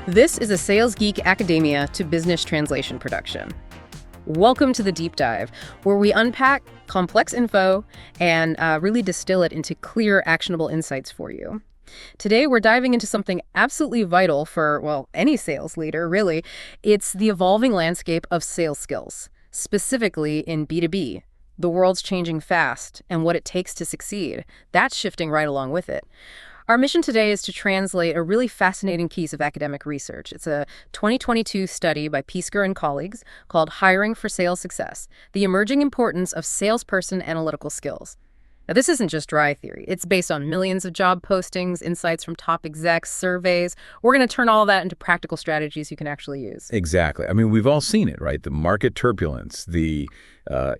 This is a Sales Geek Academia to Business Translation production. Welcome to the Deep Dive, where we unpack complex info and really distill it into clear, actionable insights for you. Today, we're diving into something absolutely vital for, well, any sales leader, really. It's the evolving landscape of sales skills, specifically in B2B. The world's changing fast, and what it takes to succeed, that's shifting right along with it. Our mission today is to translate a really fascinating piece of academic research. It's a 2022 study by Pisker and colleagues called Hiring for Sales Success, the emerging importance of salesperson analytical skills. Now, this isn't just dry theory. It's based on millions of job postings, insights from top execs, surveys. We're going to turn all that into practical strategies you can actually use. Exactly. I mean, we've all seen it, right? The market turbulence, the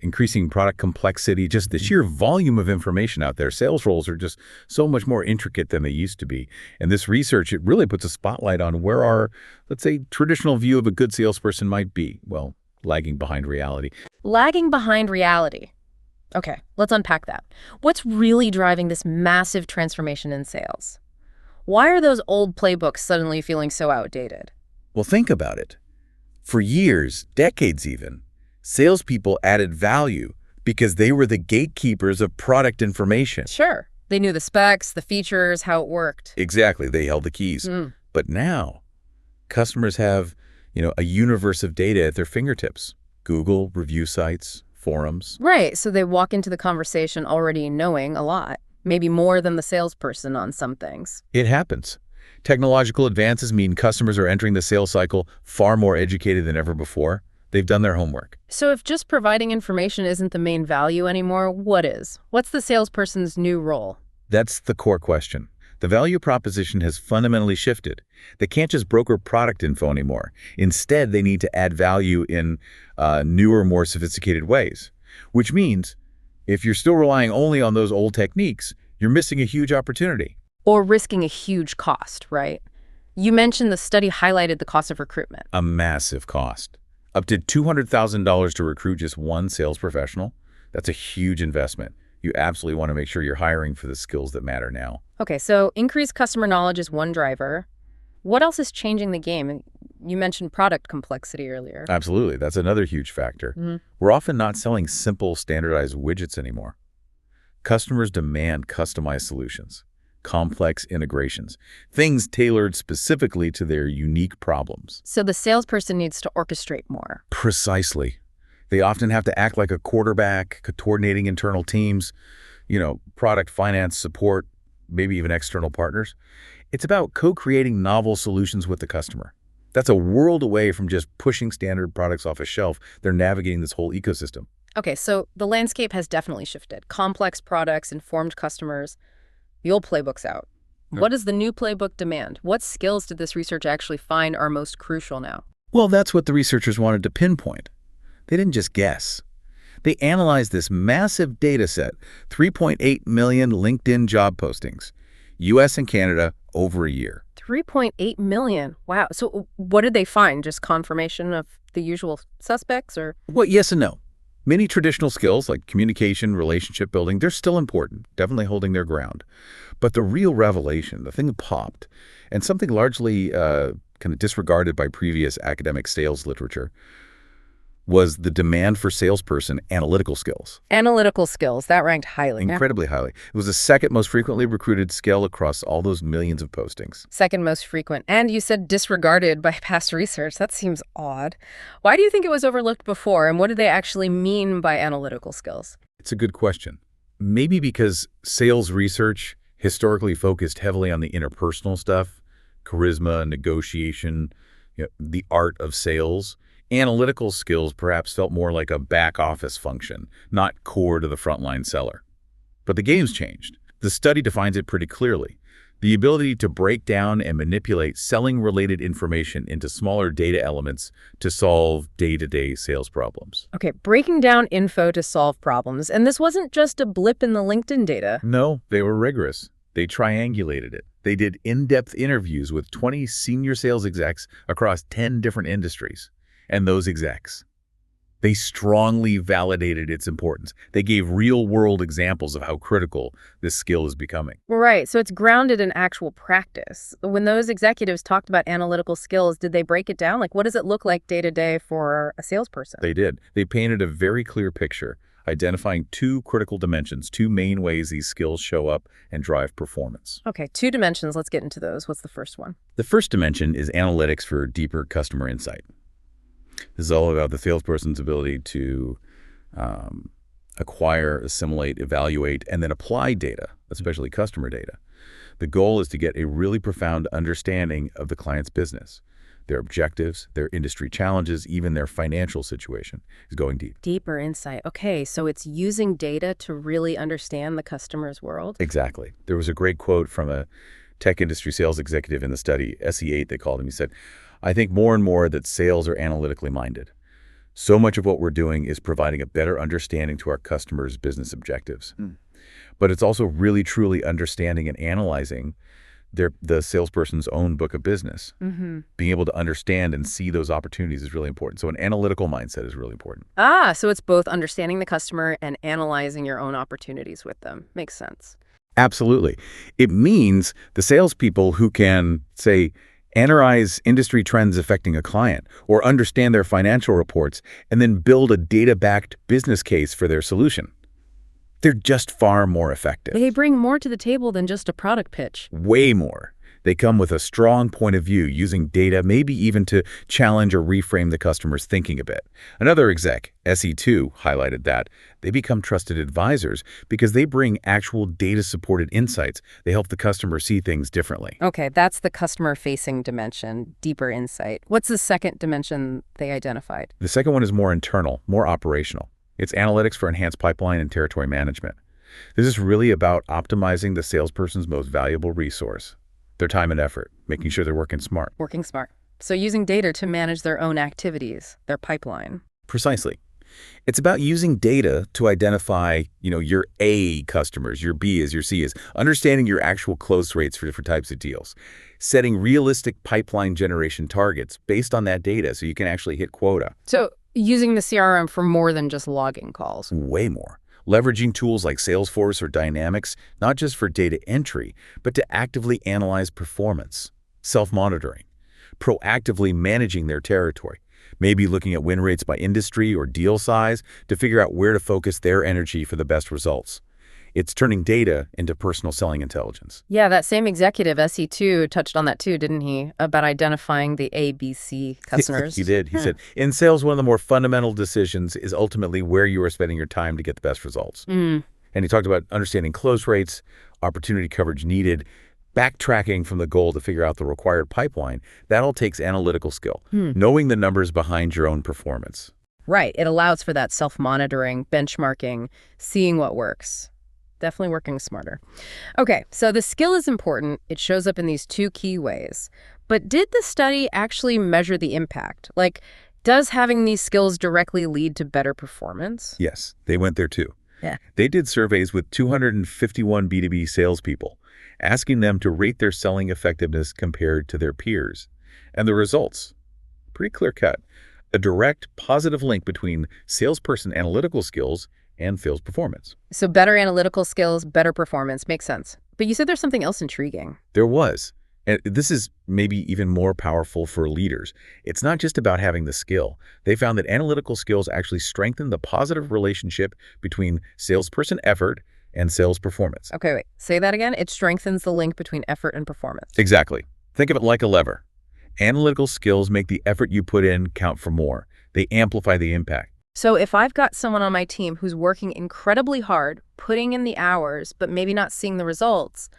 increasing product complexity, just the sheer volume of information out there. Sales roles are just so much more intricate than they used to be. And this research, it really puts a spotlight on where our, let's say, traditional view of a good salesperson might be. Well, lagging behind reality. Lagging behind reality. Okay, let's unpack that. What's really driving this massive transformation in sales? Why are those old playbooks suddenly feeling so outdated? Well, think about it. For years, decades even, salespeople added value because they were the gatekeepers of product information. Sure, they knew the specs, the features, how it worked. Exactly, they held the keys. But now, customers have, a universe of data at their fingertips. Google, review sites, forums. Right, so they walk into the conversation already knowing a lot, maybe more than the salesperson on some things. It happens. Technological advances mean customers are entering the sales cycle far more educated than ever before. They've done their homework. So if just providing information isn't the main value anymore, what is? What's the salesperson's new role? That's the core question. The value proposition has fundamentally shifted. They can't just broker product info anymore. Instead, they need to add value in newer, more sophisticated ways. Which means, if you're still relying only on those old techniques, you're missing a huge opportunity. Or risking a huge cost, right? You mentioned the study highlighted the cost of recruitment. A massive cost. Up to $200,000 to recruit just one sales professional. That's a huge investment. You absolutely want to make sure you're hiring for the skills that matter now. Okay, so increased customer knowledge is one driver. What else is changing the game? You mentioned product complexity earlier. Absolutely. That's another huge factor. We're often not selling simple, standardized widgets anymore. Customers demand customized solutions, complex integrations, things tailored specifically to their unique problems. So the salesperson needs to orchestrate more. Precisely. They often have to act like a quarterback, coordinating internal teams, product, finance, support, maybe even external partners. It's about co-creating novel solutions with the customer. That's a world away from just pushing standard products off a shelf. They're navigating this whole ecosystem. Okay, so the landscape has definitely shifted. Complex products, informed customers, the old playbook's out. What does the new playbook demand? What skills did this research actually find are most crucial now? Well, that's what the researchers wanted to pinpoint. They didn't just guess. They analyzed this massive data set, 3.8 million LinkedIn job postings, U.S. and Canada, over a year. 3.8 million. Wow. So what did they find? Just confirmation of the usual suspects, or? Well, yes and no. Many traditional skills like communication, relationship building, they're still important, definitely holding their ground. But the real revelation, the thing that popped, and something largely kind of disregarded by previous academic sales literature, was the demand for salesperson analytical skills. Analytical skills, that ranked highly. Incredibly highly. It was the second most frequently recruited skill across all those millions of postings. Second most frequent. And you said disregarded by past research. That seems odd. Why do you think it was overlooked before, and what do they actually mean by analytical skills? It's a good question. Maybe because sales research historically focused heavily on the interpersonal stuff, charisma, negotiation, the art of sales. Analytical skills perhaps felt more like a back office function, not core to the frontline seller. But the game's changed. The study defines it pretty clearly. The ability to break down and manipulate selling-related information into smaller data elements to solve day-to-day sales problems. Okay, breaking down info to solve problems. And this wasn't just a blip in the LinkedIn data. No, they were rigorous. They triangulated it. They did in-depth interviews with 20 senior sales execs across 10 different industries. And those execs, They strongly validated its importance. They gave real-world examples of how critical this skill is becoming. Right, so it's grounded in actual practice. When those executives talked about analytical skills, did they break it down? Like, what does it look like day to day for a salesperson? They did. They painted a very clear picture, identifying two critical dimensions, two main ways these skills show up and drive performance. Okay, 2 dimensions. Let's get into those. What's the first one? The first dimension is analytics for deeper customer insight. This is all about the salesperson's ability to acquire, assimilate, evaluate, and then apply data, especially customer data. The goal is to get a really profound understanding of the client's business, their objectives, their industry challenges, even their financial situation is going deep. Deeper insight. Okay, so it's using data to really understand the customer's world? Exactly. There was a great quote from a tech industry sales executive in the study, SE8 they called him. He said, "I think more and more that sales are analytically minded. So much of what we're doing is providing a better understanding to our customers' business objectives. But it's also really, truly understanding and analyzing the salesperson's own book of business. Being able to understand and see those opportunities is really important. So an analytical mindset is really important." So it's both understanding the customer and analyzing your own opportunities with them. Makes sense. Absolutely. It means the salespeople who can, say, analyze industry trends affecting a client or understand their financial reports and then build a data-backed business case for their solution. They're just far more effective. They bring more to the table than just a product pitch. Way more. They come with a strong point of view, using data, maybe even to challenge or reframe the customer's thinking a bit. Another exec, SE2, highlighted that they become trusted advisors because they bring actual data-supported insights. They help the customer see things differently. Okay, that's the customer-facing dimension, deeper insight. What's the second dimension they identified? The second one is more internal, more operational. It's analytics for enhanced pipeline and territory management. This is really about optimizing the salesperson's most valuable resource, their time and effort, making sure they're working smart. Working smart. So using data to manage their own activities, their pipeline. Precisely. It's about using data to identify, your A customers, your B is, your C is, understanding your actual close rates for different types of deals, setting realistic pipeline generation targets based on that data so you can actually hit quota. So using the CRM for more than just logging calls. Way more. Leveraging tools like Salesforce or Dynamics, not just for data entry, but to actively analyze performance, self-monitoring, proactively managing their territory, maybe looking at win rates by industry or deal size to figure out where to focus their energy for the best results. It's turning data into personal selling intelligence. Yeah, that same executive, SE2, touched on that too, didn't he? About identifying the ABC customers. He did. He said, in sales, one of the more fundamental decisions is ultimately where you are spending your time to get the best results. And he talked about understanding close rates, opportunity coverage needed, backtracking from the goal to figure out the required pipeline. That all takes analytical skill, knowing the numbers behind your own performance. Right. It allows for that self-monitoring, benchmarking, seeing what works. Definitely working smarter. Okay, so the skill is important. It shows up in these 2 key ways. But did the study actually measure the impact? Like, does having these skills directly lead to better performance? Yes, they went there too. Yeah. They did surveys with 251 B2B salespeople, asking them to rate their selling effectiveness compared to their peers. And the results, pretty clear cut. A direct positive link between salesperson analytical skills and sales performance. So better analytical skills, better performance. Makes sense. But you said there's something else intriguing. There was. And this is maybe even more powerful for leaders. It's not just about having the skill. They found that analytical skills actually strengthen the positive relationship between salesperson effort and sales performance. Okay, wait. Say that again. It strengthens the link between effort and performance. Exactly. Think of it like a lever. Analytical skills make the effort you put in count for more. They amplify the impact. So if I've got someone on my team who's working incredibly hard, putting in the hours, but maybe not seeing the results,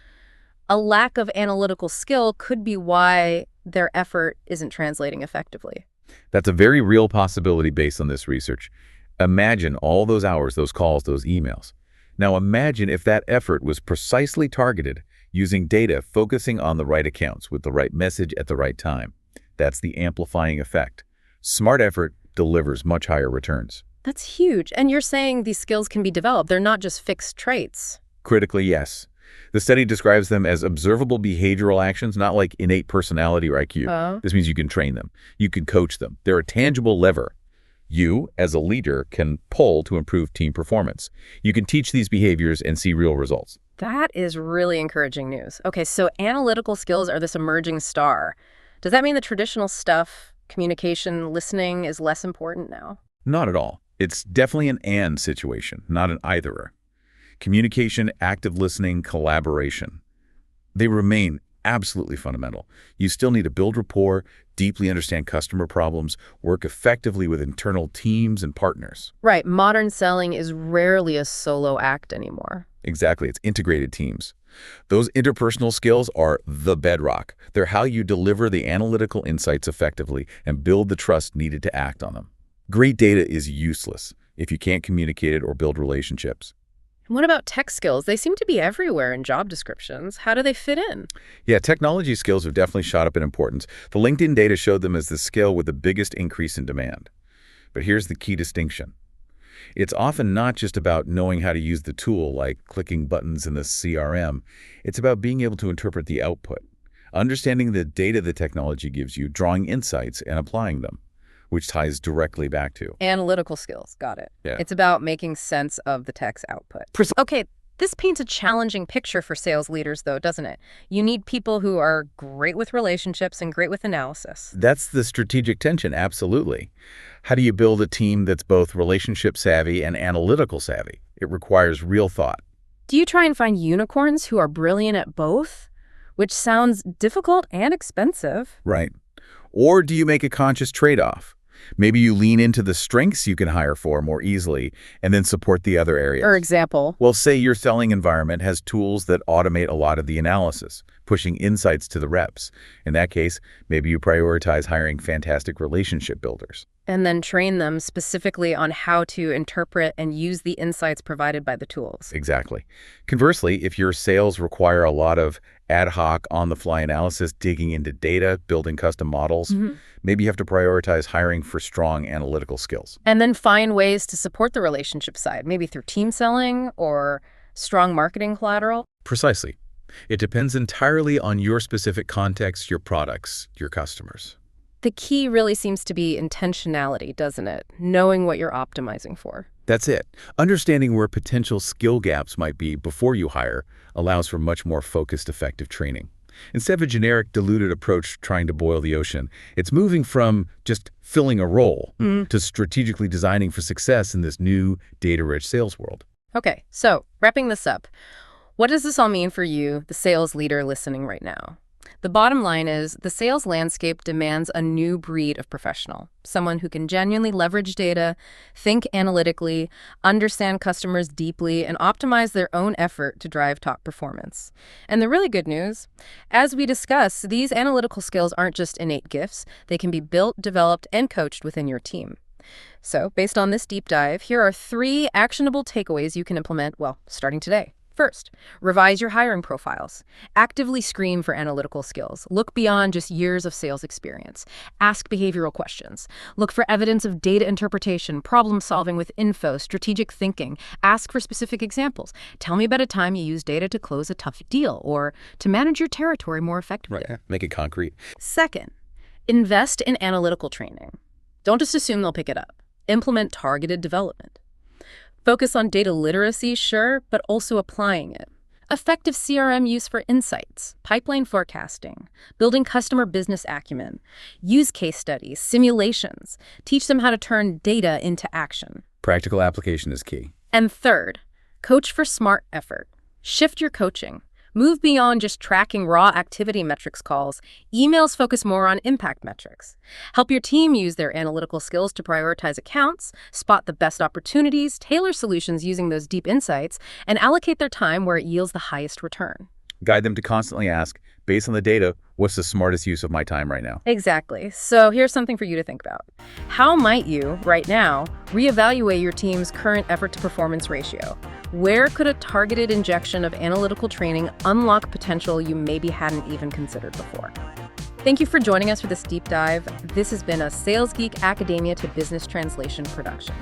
a lack of analytical skill could be why their effort isn't translating effectively. That's a very real possibility based on this research. Imagine all those hours, those calls, those emails. Now imagine if that effort was precisely targeted using data, focusing on the right accounts with the right message at the right time. That's the amplifying effect. Smart effort delivers much higher returns. That's huge. And you're saying these skills can be developed. They're not just fixed traits. Critically, yes. The study describes them as observable behavioral actions, not like innate personality or IQ. This means you can train them. You can coach them. They're a tangible lever you, as a leader, can pull to improve team performance. You can teach these behaviors and see real results. That is really encouraging news. Okay, so analytical skills are this emerging star. Does that mean the traditional stuff, communication, listening, is less important now? Not at all. It's definitely an and situation, not an either. Communication, active listening, collaboration. They remain absolutely fundamental. You still need to build rapport, deeply understand customer problems, work effectively with internal teams and partners. Right, modern selling is rarely a solo act anymore. Exactly, it's integrated teams. Those interpersonal skills are the bedrock. They're how you deliver the analytical insights effectively and build the trust needed to act on them. Great data is useless if you can't communicate it or build relationships. What about tech skills? They seem to be everywhere in job descriptions. How do they fit in? Yeah, technology skills have definitely shot up in importance. The LinkedIn data showed them as the skill with the biggest increase in demand. But here's the key distinction. It's often not just about knowing how to use the tool, like clicking buttons in the CRM. It's about being able to interpret the output, understanding the data the technology gives you, drawing insights, and applying them, which ties directly back to Analytical skills, got it. Yeah. It's about making sense of the tech's output. Okay, this paints a challenging picture for sales leaders, though, doesn't it? You need people who are great with relationships and great with analysis. That's the strategic tension, absolutely. How do you build a team that's both relationship savvy and analytical savvy? It requires real thought. Do you try and find unicorns who are brilliant at both? Which sounds difficult and expensive. Right. Or do you make a conscious trade-off? Maybe you lean into the strengths you can hire for more easily and then support the other areas. For example? Well, say your selling environment has tools that automate a lot of the analysis, pushing insights to the reps. In that case, maybe you prioritize hiring fantastic relationship builders. And then train them specifically on how to interpret and use the insights provided by the tools. Exactly. Conversely, if your sales require a lot of ad hoc, on-the-fly analysis, digging into data, building custom models, maybe you have to prioritize hiring for strong analytical skills. And then find ways to support the relationship side, maybe through team selling or strong marketing collateral. Precisely. It depends entirely on your specific context, your products, your customers. The key really seems to be intentionality, doesn't it? Knowing what you're optimizing for. That's it. Understanding where potential skill gaps might be before you hire allows for much more focused, effective training. Instead of a generic, diluted approach trying to boil the ocean, it's moving from just filling a role to strategically designing for success in this new, data-rich sales world. Okay, so wrapping this up, what does this all mean for you, the sales leader listening right now? The bottom line is the sales landscape demands a new breed of professional, someone who can genuinely leverage data, think analytically, understand customers deeply, and optimize their own effort to drive top performance. And the really good news, as we discuss, these analytical skills aren't just innate gifts. They can be built, developed, and coached within your team. So, based on this deep dive, here are 3 actionable takeaways you can implement, well, starting today. First, revise your hiring profiles. Actively screen for analytical skills. Look beyond just years of sales experience. Ask behavioral questions. Look for evidence of data interpretation, problem solving with info, strategic thinking. Ask for specific examples. Tell me about a time you used data to close a tough deal or to manage your territory more effectively. Right. Make it concrete. Second, invest in analytical training. Don't just assume they'll pick it up. Implement targeted development. Focus on data literacy, sure, but also applying it. Effective CRM use for insights, pipeline forecasting, building customer business acumen, use case studies, simulations. Teach them how to turn data into action. Practical application is key. And third, coach for smart effort. Shift your coaching. Move beyond just tracking raw activity metrics calls. Emails focus more on impact metrics. Help your team use their analytical skills to prioritize accounts, spot the best opportunities, tailor solutions using those deep insights, and allocate their time where it yields the highest return. Guide them to constantly ask, based on the data, what's the smartest use of my time right now? Exactly. So here's something for you to think about. How might you, right now, reevaluate your team's current effort-to-performance ratio? Where could a targeted injection of analytical training unlock potential you maybe hadn't even considered before? Thank you for joining us for this deep dive. This has been a Sales Geek Academia to Business Translation production.